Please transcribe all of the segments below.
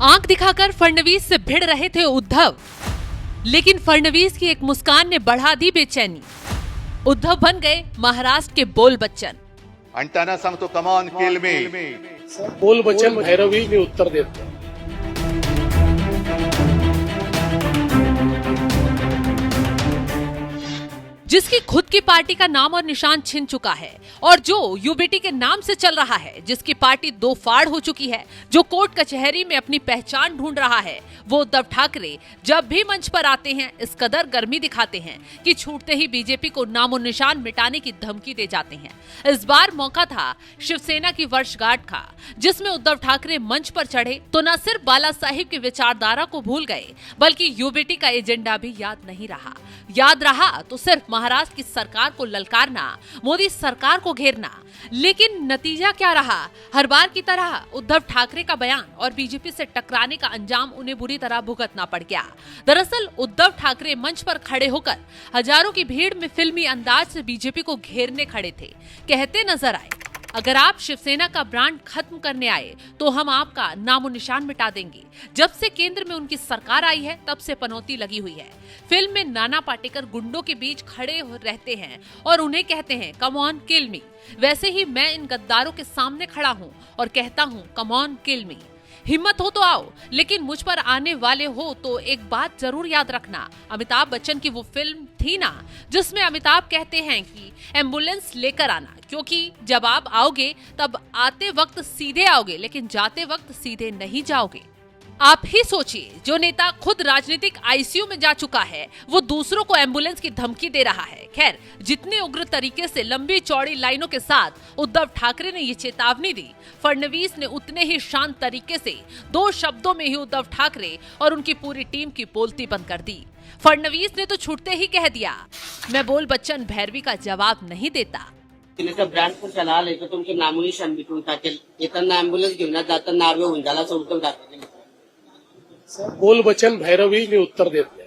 आंख दिखाकर फडणवीस से भिड़ रहे थे उद्धव, लेकिन फडणवीस की एक मुस्कान ने बढ़ा दी बेचैनी। उद्धव बन गए महाराष्ट्र के बोल बच्चन। आणि त्यांना सांगतो कम ऑन किल मी। बोल बच्चन भैरवी मी उत्तर देतो। जिसकी खुद की पार्टी का नाम और निशान छिन चुका है और जो यूबीटी के नाम से चल रहा है, जिसकी पार्टी दो फाड़ हो चुकी है, जो कोर्ट कचहरी में अपनी पहचान ढूंढ रहा है, वो उद्धव ठाकरे जब भी मंच पर आते हैं इस कदर गर्मी दिखाते हैं कि छूटते ही बीजेपी को नामो निशान मिटाने की धमकी दे जाते हैं। इस बार मौका था शिवसेना की वर्षगांठ का, जिसमें उद्धव ठाकरे मंच पर चढ़े तो न सिर्फ बाला साहिब की विचारधारा को भूल गए, बल्कि यूबीटी का एजेंडा भी याद नहीं रहा। याद रहा तो सिर्फ महाराष्ट्र की सरकार को ललकारना, मोदी सरकार को घेरना। लेकिन नतीजा क्या रहा? हर बार की तरह उद्धव ठाकरे का बयान और बीजेपी से टकराने का अंजाम उन्हें बुरी तरह भुगतना पड़ गया। दरअसल उद्धव ठाकरे मंच पर खड़े होकर हजारों की भीड़ में फिल्मी अंदाज से बीजेपी को घेरने खड़े थे। कहते नजर आए, अगर आप शिवसेना का ब्रांड खत्म करने आए तो हम आपका नामो निशान मिटा देंगे। जब से केंद्र में उनकी सरकार आई है तब से पनौती लगी हुई है। फिल्म में नाना पाटेकर गुंडों के बीच खड़े रहते हैं और उन्हें कहते हैं कम ऑन किल मी। वैसे ही मैं इन गद्दारों के सामने खड़ा हूँ और कहता हूँ कम ऑन किल मी। हिम्मत हो तो आओ, लेकिन मुझ पर आने वाले हो तो एक बात जरूर याद रखना। अमिताभ बच्चन की वो फिल्म थी ना, जिसमें अमिताभ कहते हैं कि एम्बुलेंस लेकर आना, क्योंकि जब आप आओगे तब आते वक्त सीधे आओगे, लेकिन जाते वक्त सीधे नहीं जाओगे। आप ही सोचिए, जो नेता खुद राजनीतिक आईसीयू में जा चुका है वो दूसरों को एम्बुलेंस की धमकी दे रहा है। खैर, जितने उग्र तरीके से लंबी चौड़ी लाइनों के साथ उद्धव ठाकरे ने ये चेतावनी दी, फडणवीस ने उतने ही शांत तरीके से दो शब्दों में ही उद्धव ठाकरे और उनकी पूरी टीम की बोलती बंद कर दी। फडणवीस ने तो छूटते ही कह दिया, मैं बोल बच्चन भैरवी का जवाब नहीं देता। ब्रँड पण चला आले तर तुमचे नामोनी शान मिटून टाकेल। येताना ॲम्ब्युलन्स घेऊन जाताना नावे होऊन झाला उद्धव ठाकरे। बोल बच्चन भैरवी मी उत्तर देतो।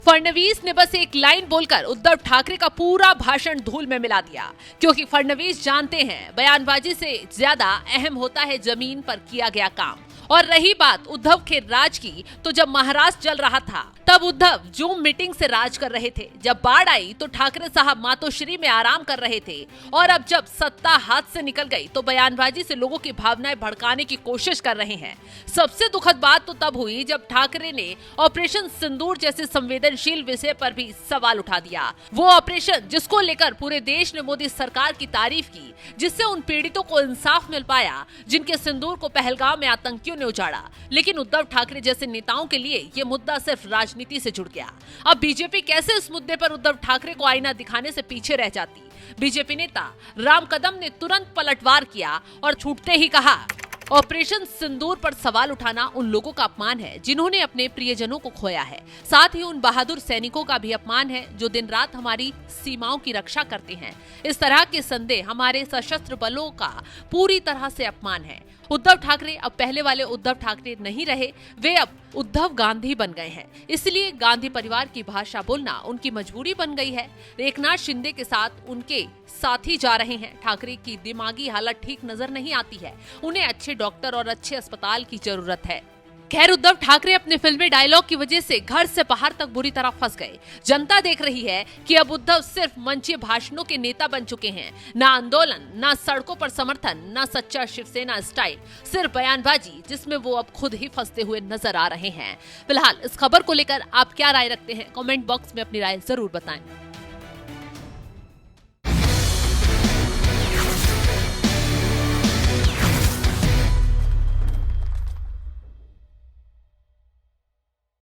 फडणवीस ने बस एक लाइन बोलकर उद्धव ठाकरे का पूरा भाषण धूल में मिला दिया, क्योंकि फडणवीस जानते हैं बयानबाजी से ज्यादा अहम होता है जमीन पर किया गया काम। और रही बात उद्धव के राज की, तो जब महाराष्ट्र चल रहा था तब उद्धव जूम मीटिंग से राज कर रहे थे। जब बाढ़ आई तो ठाकरे साहब मातोश्री में आराम कर रहे थे, और अब जब सत्ता हाथ से निकल गई तो बयानबाजी से लोगों की भावनाएं भड़काने की कोशिश कर रहे हैं। सबसे दुखद बात तो तब हुई जब ठाकरे ने ऑपरेशन सिंदूर जैसे संवेदनशील विषय पर भी सवाल उठा दिया। वो ऑपरेशन जिसको लेकर पूरे देश ने मोदी सरकार की तारीफ की, जिससे उन पीड़ितों को इंसाफ मिल पाया जिनके सिंदूर को पहलगाम में आतंकियों ने उजाड़ा। लेकिन उद्धव ठाकरे जैसे नेताओं के लिए ये मुद्दा सिर्फ राजनीति से जुड़ गया। अब बीजेपी कैसे इस मुद्दे पर उद्धव ठाकरे को आईना दिखाने से पीछे रह जाती? बीजेपी नेता राम कदम ने तुरंत पलटवार किया और छूटते ही कहा, ऑपरेशन सिंदूर पर सवाल उठाना उन लोगों का अपमान है जिन्होंने अपने प्रियजनों को खोया है। साथ ही उन बहादुर सैनिकों का भी अपमान है जो दिन रात हमारी सीमाओं की रक्षा करते हैं। इस तरह के संदेह हमारे सशस्त्र बलों का पूरी तरह से अपमान है। उद्धव ठाकरे अब पहले वाले उद्धव ठाकरे नहीं रहे, वे अब उद्धव गांधी बन गए हैं। इसलिए गांधी परिवार की भाषा बोलना उनकी मजबूरी बन गई है। एकनाथ शिंदे के साथ उनके साथी जा रहे हैं। ठाकरे की दिमागी हालत ठीक नजर नहीं आती है। उन्हें अच्छे डॉक्टर और अच्छे अस्पताल की जरूरत है। खैर, उद्धव ठाकरे अपने फिल्मी डायलॉग की वजह से घर से बाहर तक बुरी तरह फंस गए। जनता देख रही है कि अब उद्धव सिर्फ मंचीय भाषणों के नेता बन चुके हैं। ना आंदोलन, ना सड़कों पर समर्थन, ना सच्चा शिवसेना स्टाइल, सिर्फ बयानबाजी जिसमें वो अब खुद ही फंसते हुए नजर आ रहे हैं। फिलहाल इस खबर को लेकर आप क्या राय रखते हैं? कमेंट बॉक्स में अपनी राय जरूर बताएं।